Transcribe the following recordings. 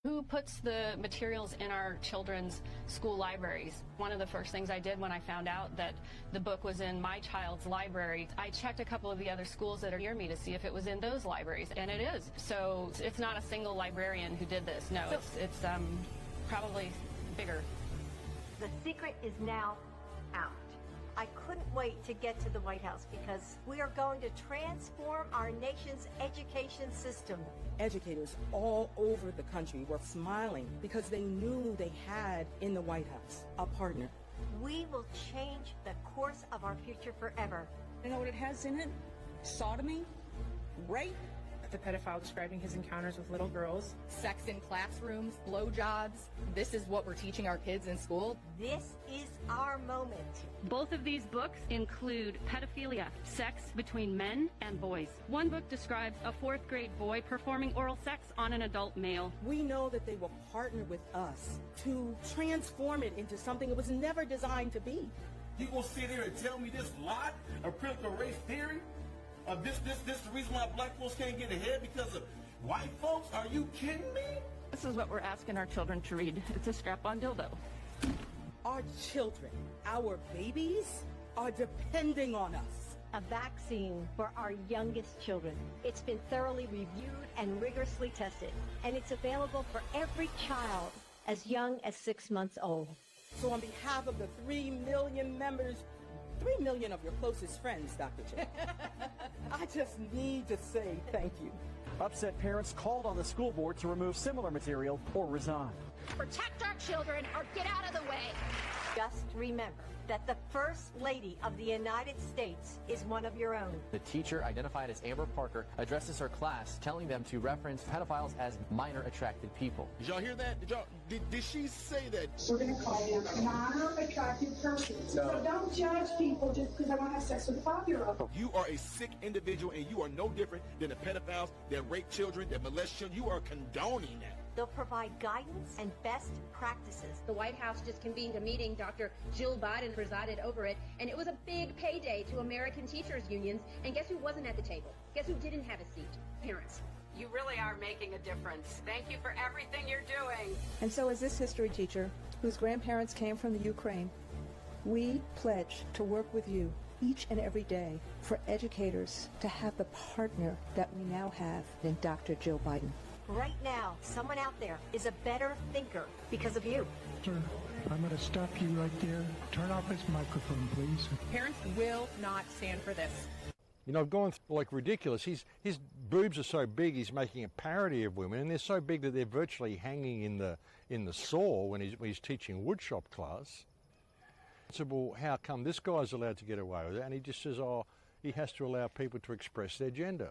Who puts the materials in our children's school libraries? One of the first things I did when I found out that the book was in my child's library, I checked a couple of the other schools that are near me to see if it was in those libraries, and it is. So it's not a single librarian who did this. No, it's probably bigger. The secret is now out. I couldn't wait to get to the White House because we are going to transform our nation's education system. Educators all over the country were smiling because they knew they had in the White House a partner. We will change the course of our future forever. You know what it has in it? Sodomy, rape. The pedophile describing his encounters with little girls. Sex in classrooms, blowjobs. This is what we're teaching our kids in school. This is our moment. Both of these books include pedophilia, sex between men and boys. One book describes a 4th grade boy performing oral sex on an adult male. We know that they will partner with us to transform it into something it was never designed to be. You gonna sit here and tell me this lot of critical race theory? This the reason why black folks can't get ahead because of white folks? Are you kidding me? This is what we're asking our children to read. It's a strap-on dildo. Our children, our babies, are depending on us. A vaccine for our youngest children. It's been thoroughly reviewed and rigorously tested, and it's available for every child as young as 6 months old. So on behalf of the 3 million members, 3 million of your closest friends, Dr. J, I just need to say thank you. Upset parents called on the school board to remove similar material or resign. Protect our children or get out of the way. Just remember that the First Lady of the United States is one of your own. The teacher, identified as Amber Parker, addresses her class, telling them to reference pedophiles as minor attracted people. Did y'all hear that? Did she say that? We're going to call them minor attracted persons. So don't judge people just because they want to have sex with a 5-year-old. You are a sick individual and you are no different than the pedophiles that rape children, that molest children. You are condoning that. They'll provide guidance and best practices. The White House just convened a meeting. Dr. Jill Biden presided over it, and it was a big payday to American teachers unions. And guess who wasn't at the table? Guess who didn't have a seat? Parents. You really are making a difference. Thank you for everything you're doing. And so as this history teacher, whose grandparents came from the Ukraine, we pledge to work with you each and every day for educators to have the partner that we now have in Dr. Jill Biden. Right now, someone out there is a better thinker because of you. Sir, I'm going to stop you right there. Turn off his microphone, please. Parents will not stand for this. You know, I've gone like ridiculous. His boobs are so big, he's making a parody of women, and they're so big that they're virtually hanging in the saw when he's teaching woodshop class. So, well, how come this guy's allowed to get away with it? And he just says, oh, he has to allow people to express their gender.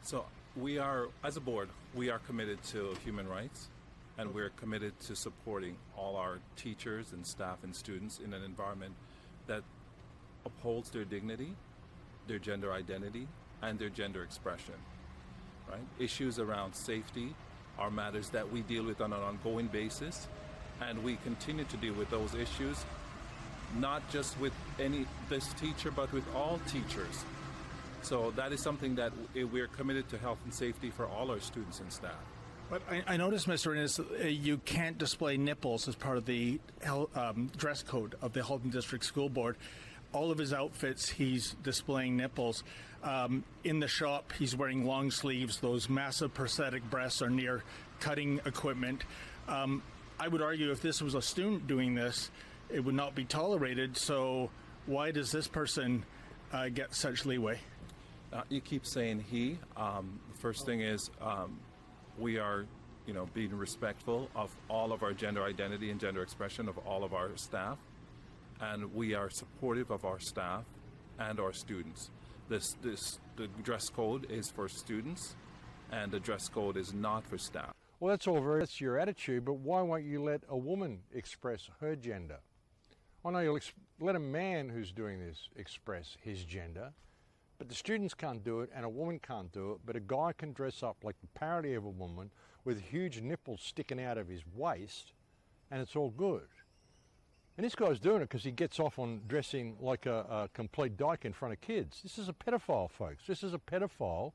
So we are, as a board, we are committed to human rights, and we're committed to supporting all our teachers and staff and students in an environment that upholds their dignity, their gender identity, and their gender expression. Right? Issues around safety are matters that we deal with on an ongoing basis, and we continue to deal with those issues, not just with this teacher, but with all teachers. So that is something that we're committed to health and safety for all our students and staff. But I noticed, Mr. Innes, you can't display nipples as part of the dress code of the Halton District School Board. All of his outfits, he's displaying nipples. In the shop, he's wearing long sleeves. Those massive prosthetic breasts are near cutting equipment. I would argue if this was a student doing this, it would not be tolerated. So why does this person get such leeway? You keep saying he. The first thing is we are, being respectful of all of our gender identity and gender expression of all of our staff, and we are supportive of our staff and our students. The dress code is for students, and the dress code is not for staff. Well, that's your attitude, but why won't you let a woman express her gender? I know you'll let a man who's doing this express his gender, but the students can't do it and a woman can't do it, but a guy can dress up like the parody of a woman with huge nipples sticking out of his waist, and it's all good. And this guy's doing it because he gets off on dressing like a complete dyke in front of kids. This is a pedophile, folks. This is a pedophile.